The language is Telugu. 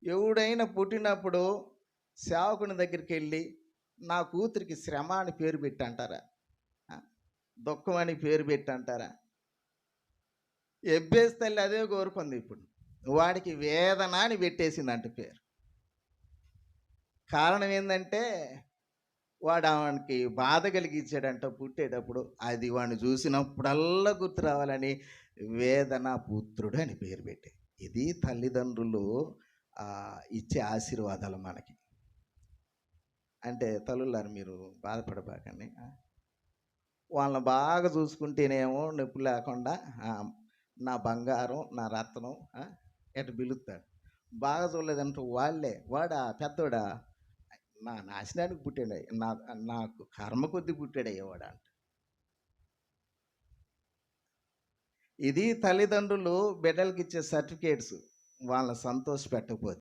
ఎవడైనా పుట్టినప్పుడు సేవకుని దగ్గరికి వెళ్ళి నా కూతురికి శ్రమ అని పేరు పెట్టి అంటారా? ఆ, దుఃఖం అని పేరు పెట్టి అంటారా? ఎబ్బేసి తల్లి అదే కోరుకుంది ఇప్పుడు. వాడికి వేదన అని పెట్టేసిందంట పేరు. కారణం ఏంటంటే వాడు ఆమెకి బాధ కలిగించాడంట పుట్టేటప్పుడు. అది వాడిని చూసినప్పుడల్లా గుర్తు రావాలని వేదన పుత్రుడు అని పేరు పెట్టి. ఇది తల్లిదండ్రులు ఇచ్చే ఆశీర్వాదాలు మనకి. అంటే తల్లులారు మీరు బాధపడబాకండి. వాళ్ళని బాగా చూసుకుంటేనేమో నొప్పి లేకుండా నా బంగారం, నా రత్నం ఎటు పిలుస్తాడు. బాగా చూడలేదంటే వాడా పెద్దోడా నా నాశనానికి పుట్టాడు, నాకు కర్మ కొద్ది పుట్టాడయ్యా వాడు అంట. ఇది తల్లిదండ్రులు బిడ్డలకి ఇచ్చే సర్టిఫికేట్స్ వాళ్ళని సంతోష పెట్టకపోతే.